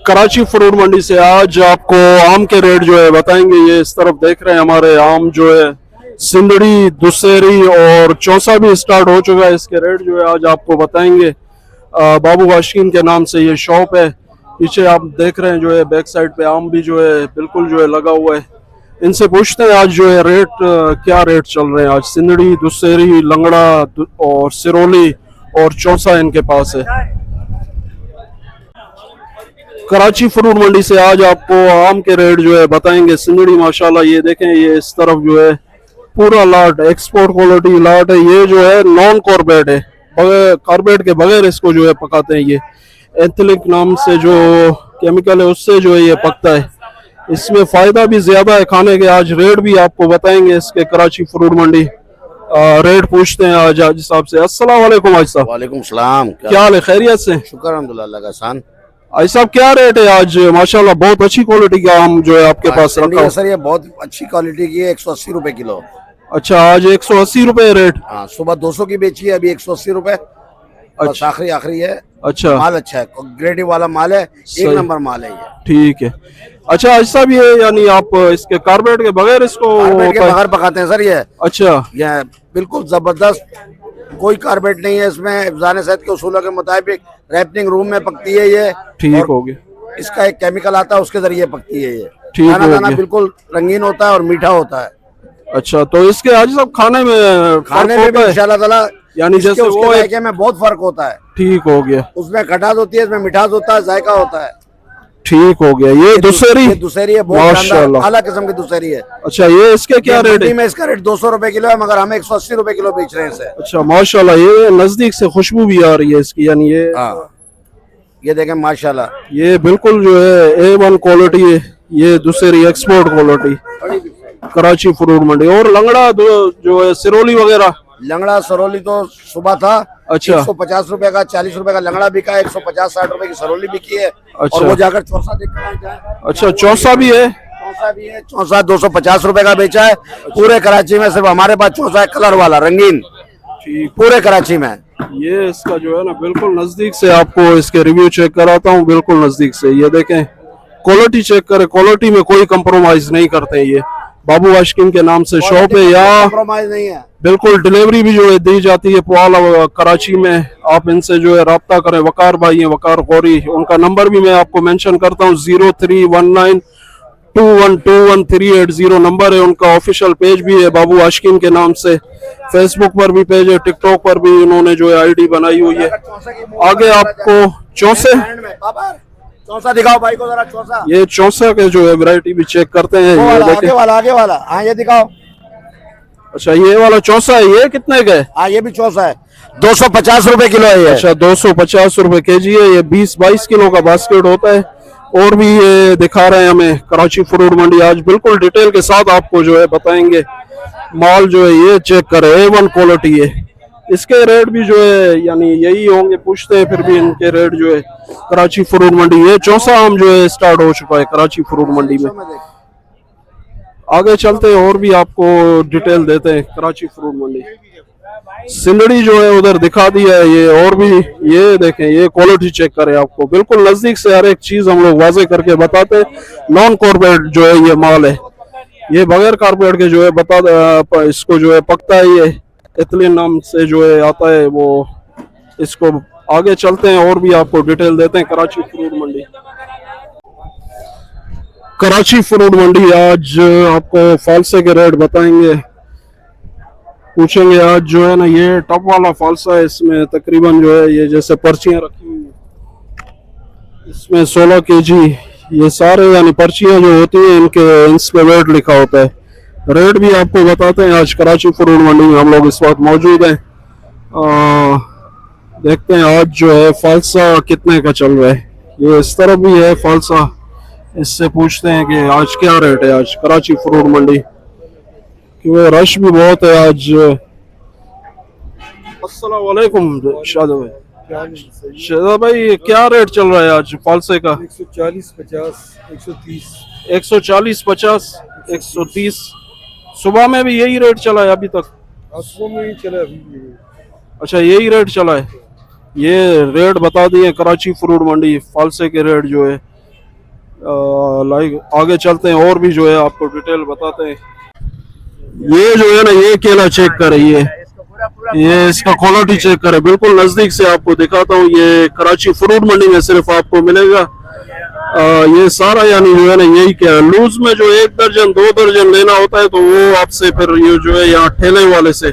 Karachi fruit मंडी से आज आपको आम के रेट जो है बताएंगे। ये इस तरफ देख रहे हैं हमारे आम जो है सिंदड़ी, दुसेरी और चौसा भी स्टार्ट हो चुका है। इसके रेट जो है आज आपको बताएंगे। बाबू वाशिन के नाम से ये शॉप है। पीछे आप देख रहे हैं जो है बैक साइड पे आम भी जो है बिल्कुल जो है लगा हुआ है। इनसे पूछते हैं आज जो है रेट क्या रेट चल रहे हैं आज। सिंदड़ी, दुसेरी, लंगड़ा और सिरोली और चौसा इनके पास है। कराची फ्रूट मंडी से आज आपको आम के रेट जो है बताएंगे। सिंदड़ी माशाल्लाह ये देखें, ये इस तरफ जो है पूरा लाट एक्सपोर्ट क्वालिटी लाट है। ये जो है नॉन कॉर्बेट है, बगैर कार्बेट के बगैर इसको जो है पकाते हैं। ये एथिलिक नाम से जो केमिकल है उससे जो है ये पकता है। इसमें फायदा भी ज्यादा है खाने के। आज रेट भी आपको बताएंगे इसके कराची फ्रूट मंडी। रेट पूछते हैं आज साहब से। अस्सलाम वालेकुम आज साहब। वालेकुम सलाम। क्या हाल है, खैरियत से? शुक्र अल्हम्दुलिल्लाह, अल्लाह का एहसान। आज साहब क्या रेट है आज? माशाल्लाह बहुत अच्छी क्वालिटी का आम जो है आपके पास रखा है। सर ये बहुत अच्छी क्वालिटी की है, 180 रुपए किलो। अच्छा, आज 180 रुपए रेट। हाँ, सुबह 200 की बेची है, अभी 180 रुपए। अच्छा, आखिरी आखिरी है। अच्छा, माल अच्छा है, ग्रेडिंग वाला माल है, एक नंबर माल है ये। ठीक है। अच्छा आज साहब ये यानी आप इसके कार्बेट के बगैर इसको कार्बेट के बगैर पकाते हैं सर ये। अच्छा, ये बिल्कुल जबरदस्त, कोई कार्बेट नहीं है इसमें। अफजान सेहत के उसूलों के मुताबिक रैपनिंग रूम में पकती है ये। ठीक हो गया। इसका एक केमिकल आता है, उसके जरिए पकती है ये। ठीक खाना हो दाना गया। बिल्कुल रंगीन होता है और मीठा होता है। अच्छा, तो इसके आज सब खाने में भी इंशाल्लाह ताला यानी जैसे उसके वो जायके में बहुत फर्क होता है। ठीक हो गया। उसमें खटास होती है, इसमें मिठास होता है, जायका होता है। ठीक हो गया। ये दुसेरी है, बहुत शानदार आला किस्म की दुसेरी है। अच्छा, ये इसके क्या रेट है? में इसका रेट 200 रुपए किलो है, मगर हम 180 रुपए किलो बेच रहे हैं इसे। अच्छा माशाल्लाह, ये नजदीक से खुशबू भी आ रही है इसकी, यानी ये ये देखें माशाल्लाह, ये बिल्कुल जो है A1 क्वालिटी है। ये दुसेरी एक्सपोर्ट क्वालिटी कराची फ्रूट मंडी। और लंगड़ा जो है सिरोली वगैरह, लंगड़ा सरोली तो सुबह था। अच्छा, 150 रुपए का, 40 रुपए का लंगड़ा बिका है, 150-60 रुपए की सरोली बिकी है। अच्छा, और वो जाकर चौसा देखकर। अच्छा, चौसा भी है? चौसा भी है। चौसा 250 रुपए का बेचा है। पूरे कराची में सिर्फ हमारे पास चौसा है, कलर वाला रंगीन, पूरे कराची में। ये इसका जो है ना बिल्कुल नजदीक से आपको इसके रिव्यू चेक कराता हूँ, बिल्कुल नजदीक से। ये देखें, क्वालिटी चेक करें, क्वालिटी में कोई कंप्रोमाइज नहीं करते। ये बाबू वाशिन के नाम से शॉप है, या कंप्रोमाइज नहीं है। बिल्कुल डिलीवरी भी जो है दी जाती है पुआल कराची में। आप इनसे जो है रब्ता करें। वकार भाई है, वकार गौरी, उनका नंबर भी मैं आपको मेंशन करता हूँ। 0319212138 नंबर है उनका। ऑफिशियल पेज भी है बाबू वाशिन के नाम से। फेसबुक पर भी पेज है, टिकटॉक पर भी उन्होंने जो है आईडी बनाई हुई है। आगे आपको चौसे चौसा दिखाओ भाई को जरा। चौसा, ये चौसा के जो है वैरायटी भी चेक करते हैं। ये आगे वाला, आगे वाला। हाँ ये दिखाओ। अच्छा, ये वाला चौसा है। ये कितने का है? हाँ ये भी चौसा है, 250 रुपए किलो है ये। अच्छा, 250 रुपए केजी है। ये 20-22 किलो का बास्केट होता है। और भी ये दिखा रहे हैं हमें कराची फ्रूट मंडी। आज बिल्कुल डिटेल के साथ आपको जो है बताएंगे। माल जो है ये चेक करें, A1 क्वालिटी है। इसके रेट भी जो है यानी यही होंगे, पूछते हैं फिर भी इनके रेट जो है कराची फ्रूट मंडी। ये चौसा आम जो है स्टार्ट हो चुका है कराची फ्रूट मंडी में। आगे चलते हैं और भी आपको डिटेल देते हैं कराची फ्रूट मंडी। सिंदड़ी जो है उधर दिखा दिया है। ये और भी ये देखें, ये क्वालिटी चेक करें। आपको बिल्कुल नजदीक से हर एक चीज हम लोग वाजे करके बताते हैं। नॉन कॉर्पोरेट जो है ये माल है। ये बगैर कारपेट के जो है इसको जो है पकता है। ये एथिलीन नाम से जो है आता है वो। इसको आगे चलते हैं और भी आपको डिटेल देते हैं कराची फ्रूट मंडी। कराची फ्रूट मंडी आज आपको फालसे के रेट बताएंगे, पूछेंगे। आज जो है ना ये टॉप वाला फालसा है। इसमें तकरीबन जो है ये जैसे पर्चियां रखी हुई है, इसमें 16 केजी ये सारे यानी पर्चियां जो होती हैं इनके इस पे वेट लिखा होता है। रेट भी आपको बताते हैं। आज कराची फ्रूट मंडी में हम लोग इस वक्त मौजूद हैं। देखते हैं आज जो है फालसा कितने का चल रहा है। ये इस तरफ भी है फालसा, इससे पूछते हैं कि आज क्या रेट है आज कराची फ्रूट मंडी, क्योंकि रश भी बहुत है आज। अस्सलाम वालेकुम शादा भाई। शादा भाई क्या रेट चल रहा है आज फालसे का? 140, 50, 130, 140, 50, 130। सुबह में भी यही रेट चला है अभी तक? सुबह में ही चला अभी। अच्छा, यही रेट चला है। ये रेट बता दिए कराची फ्रूट मंडी फालसे के रेट जो है। लाइक आगे चलते हैं और भी जो है आपको डिटेल बताते हैं। ये जो है ना, ये केला चेक करें, ये इसका क्वालिटी चेक करें, बिल्कुल नजदीक से आपको दिखाता हूँ। ये कराची फ्रूट मंडी में सिर्फ आपको मिलेगा। ये सारा यानी जो है ना, यही क्या है, लूज में जो 1 दर्जन 2 दर्जन लेना होता है तो वो आपसे फिर ये जो है यहाँ ठेले वाले से,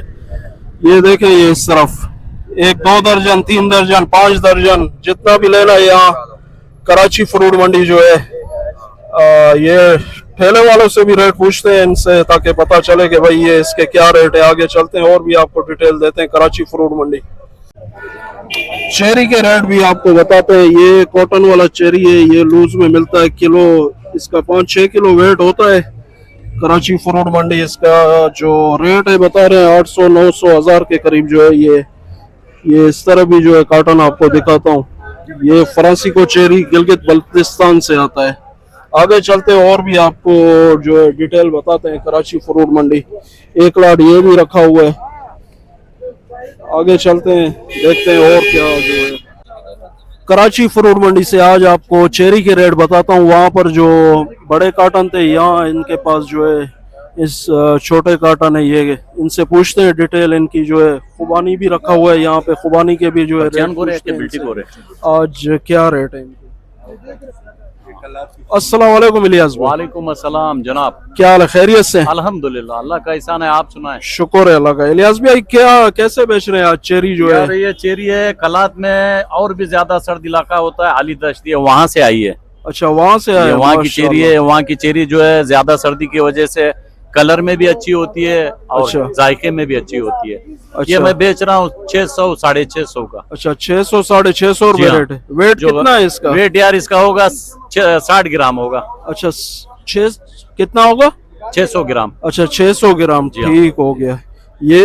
ये देखें, ये इस तरफ 1 2 दर्जन 3 दर्जन 5 दर्जन जितना भी लेना है यहाँ कराची फ्रूट मंडी जो है। ये ठेले वालों से भी रेट पूछते हैं इनसे, ताकि पता चले कि भाई ये इसके क्या रेट है। आगे चलते हैं और भी आपको डिटेल देते हैं कराची फ्रूट मंडी। चेरी के रेट भी आपको बताते हैं। ये कॉटन वाला चेरी है, ये लूज में मिलता है, किलो इसका 5-6 किलो वेट होता है। कराची फ्रूट मंडी इसका जो रेट है बता रहे हैं 800 900 1000 के करीब जो है। ये इस तरह भी जो है कार्टन आपको दिखाता हूँ। ये फ्रांसी को चेरी गिलगित बल्तिस्तान से आता है। आगे चलते हैं और भी आपको जो है डिटेल बताते हैं कराची फ्रूट मंडी। 1 लाट ये भी रखा हुआ है। आगे चलते हैं, देखते हैं और क्या जो है कराची फ्रूट मंडी से। आज आपको चेरी के रेट बताता हूँ। वहाँ पर जो बड़े कार्टन थे, यहाँ इनके पास जो है इस छोटे कार्टन है, ये इनसे पूछते हैं डिटेल इनकी जो है। खुबानी भी रखा हुआ है यहाँ पे, खुबानी के भी जो है रेट पूछते हैं इनसे। आज क्या रेट है इनके। अस्सलाम वालेकुम इलियास भाई। वालेकुम अस्सलाम जनाब, क्या हाल है, खैरियत से? अल्हम्दुलिल्लाह, अल्लाह का एहसान है, आप सुनाएं। शुक्र है अल्लाह का। इलियास भाई क्या कैसे बेच रहे हैं आज चेरी जो है? यार ये चेरी है, कलात में और भी ज्यादा सर्द इलाका होता है, आली दश्ती है, वहाँ से आई है। अच्छा, वहाँ से आए? वहाँ की चेरी है। वहाँ की चेरी जो है ज्यादा सर्दी की वजह से कलर में भी अच्छी होती है और अच्छा। जायके में भी अच्छी होती है। अच्छा। ये मैं बेच रहा हूँ 600 650 का। अच्छा, 600 650 रुपए जी हाँ। रेट है। वेट जो कितना है इसका? वेट यार इसका होगा 60 ग्राम होगा। अच्छा, 6 कितना होगा? 600 ग्राम। अच्छा, 600 ग्राम, जी हाँ। ठीक हो गया। ये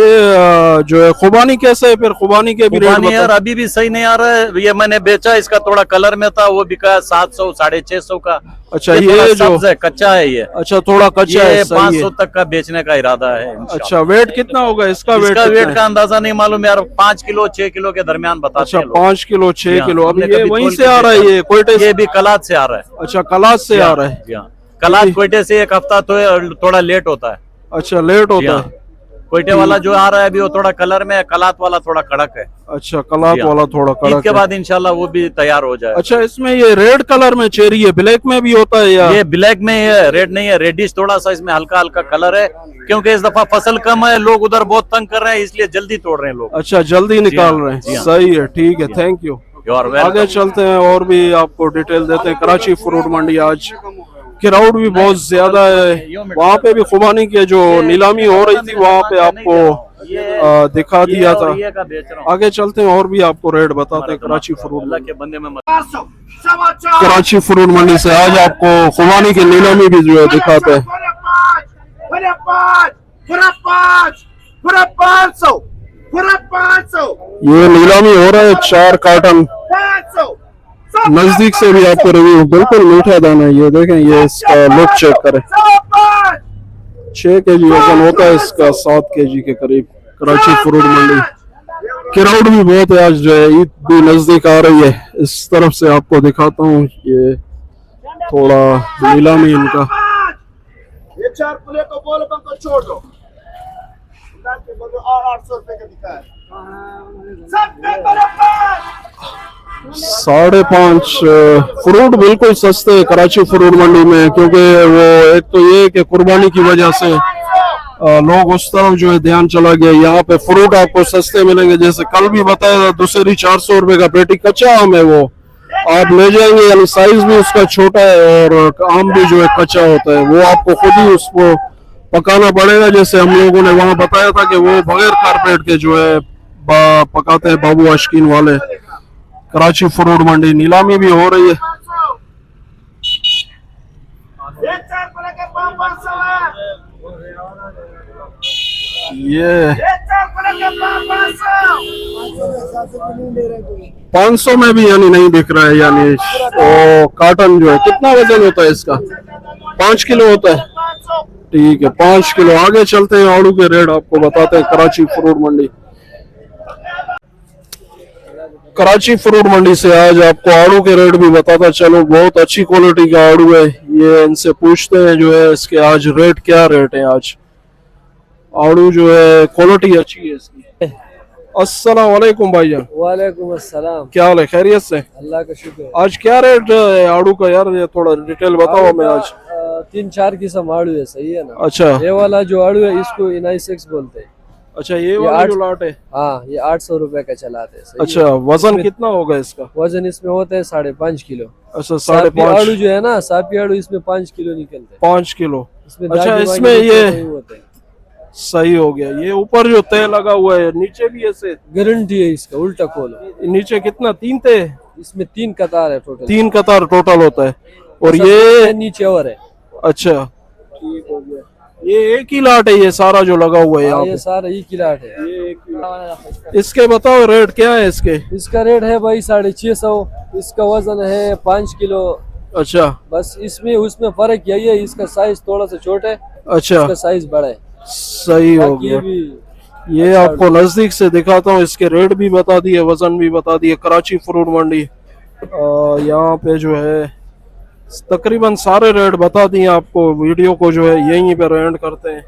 जो है खुबानी कैसे है फिर? खुबानी के भी रेट खुबानी यार बता। अभी भी सही नहीं आ रहा है। ये मैंने बेचा, इसका थोड़ा कलर में था, वो बिका 700 650 का। अच्छा, थोड़ा ये जो सब्ज है, कच्चा है ये। अच्छा, थोड़ा कच्चा ये है, सही 500 है। तक का बेचने का इरादा है इंशाल्लाह। अच्छा, वेट कितना होगा इसका? इसका वेट वेट का अंदाजा नहीं मालूम यार, 5 किलो 6 किलो के दरमियान बताते अच्छा, हैं लोग। 5 किलो 6 हाँ, किलो। अभी हमने ये कभी वहीं तोल से के आ रहा है, देखा। ये कोयटे से? ये भी कलात से आ रहा है। अच्छा, कलात से आ रहा है। जी हाँ, कलात कोयटे से 1 हफ्ता तो थोड़ा लेट होता है। अच्छा, लेट जी होता हाँ। है। कोयटे वाला जो आ रहा है अभी वो थोड़ा कलर में है, कलात वाला थोड़ा कड़क है। अच्छा, कलात जी हाँ। वाला थोड़ा ईद कड़क के है। बाद इंशाल्लाह वो भी तैयार हो जाए। अच्छा, इसमें ये रेड कलर में चेरी है, ब्लैक में भी होता है या? ये ब्लैक में है, रेड नहीं है, रेडिश थोड़ा सा इसमें हल्का हल्का कलर है, क्योंकि इस दफा फसल कम है, लोग उधर बहुत तंग कर रहे हैं, इसलिए जल्दी तोड़ रहे हैं लोग। अच्छा, जल्दी निकाल हाँ, रहे जी हैं, हाँ। सही है, ठीक है, थैंक यू। और वेलकम। आगे चलते हैं और भी आपको डिटेल देते हैं। कराची फ्रूट मंडी आज क्राउड भी बहुत ज्यादा है। वहाँ पे भी खुबानी की जो नीलामी हो रही थी वहाँ पे आपको दिखा दिया था। आगे चलते हैं और भी आपको रेट बताते हैं कराची फ्रूट मंडी। के बंदे में कराची फ्रूट मंडी से आज आपको खुबानी की नीलामी भी जो है दिखाते हैं। ये नीलामी हो रहा है 4 कार्टन। नजदीक से भी आपको रिव्यू, बिल्कुल मीठा दाना है। ये देखें, ये इसका लुक चेक करें। 6 kg वजन होता है इसका, 7 kg के करीब। कराची फ्रूट मंडी क्राउड भी बहुत है आज जो है, ईद भी नजदीक आ रही है। इस तरफ से आपको दिखाता हूँ, ये थोड़ा नीलामी इनका। ये 4 प्लेट को बोल बंद को छोड़ दो। 800 रुपए का बिका है। 5.5 फ्रूट बिल्कुल सस्ते हैं कराची फ्रूट मंडी में, क्योंकि वो एक तो ये कि कुर्बानी की वजह से लोग उस तरफ जो है ध्यान चला गया। यहाँ पे फ्रूट आपको सस्ते मिलेंगे। जैसे कल भी बताया था, दूसरी 400 रुपए का पेटी कच्चा आम है, वो आप ले जाएंगे, यानी साइज भी उसका छोटा है और आम भी जो है कच्चा होता है। वो आपको खुद ही उसको पकाना पड़ेगा। जैसे हम लोगों ने वहाँ बताया था कि वो बगैर कारपेट के जो है पकाते हैं बाबू आशकीन वाले। कराची फ्रूट मंडी नीलामी भी हो रही है। ये 4 प्लेट के 500 है। ये 4 प्लेट के 500। 500 में भी यानी नहीं दिख रहा है, यानी वो कार्टन जो है। कितना वजन होता है इसका? 5 किलो होता है, ठीक है, 5 किलो। आगे चलते हैं, आड़ू के रेट आपको बताते हैं कराची फ्रूट मंडी। कराची फ्रूट मंडी से आज आपको आड़ू के रेट भी बताता चलो। बहुत अच्छी क्वालिटी का आड़ू है ये, इनसे पूछते हैं जो है इसके आज रेट क्या रेट है। आज आड़ू जो है क्वालिटी अच्छी है इसकी। अस्सलाम वालेकुम भाईजान। वालेकुम अस्सलाम। क्या हाल है, खैरियत से? अल्लाह का शुक्र है। आज क्या रेट है आड़ू का यार, ये थोड़ा डिटेल बताओ हमें आज। 3-4 किस्म आड़ू है, सही है ना। अच्छा ये वाला जो आड़ू है इसको इनाइसेक्स बोलते हैं। अच्छा, ये वाला जो लाट है, हाँ, ये 800 रुपए का चलाते हैं। सही अच्छा, है। वजन कितना होगा इसका? वजन इसमें होता है 5.5 किलो। अच्छा, सापी आड़ू 5.5 जो है ना, सापी आड़ू इसमें 5 किलो निकलते हैं। 5 किलो। इसमें अच्छा, दागी इसमें वागी ये नहीं होते हैं। सही हो गया। ये ऊपर जो तय लगा हुआ है, नीचे भी ऐसे गारंटी है इसका, उल्टा खोलो। नीचे कितना, 3 तय? इसमें 3 कतार है टोटल। 3 कतार टोटल होता है। और सब ये नीचे और है। अच्छा ठीक हो गया। ये एक ही लाट है ये सारा जो लगा हुआ है यहाँ ये पे? सारा एक ही लाट है। ये एक ही लाट। इसके बताओ रेट क्या है इसके? इसका रेट है भाई 650। इसका वजन है 5 किलो। अच्छा बस इसमें उसमें फर्क यही है, इसका साइज थोड़ा सा छोटा है, अच्छा, इसका साइज बड़ा है। सही हो बाकी गया। ये भी ये आपको नजदीक से दिखाता हूँ, इसके रेट भी बता दिए, वजन भी बता दिए। कराची फ्रूट मंडी यहाँ पे जो है तकरीबन सारे रेट बता दिए आपको। वीडियो को जो है यहीं पर एंड करते हैं।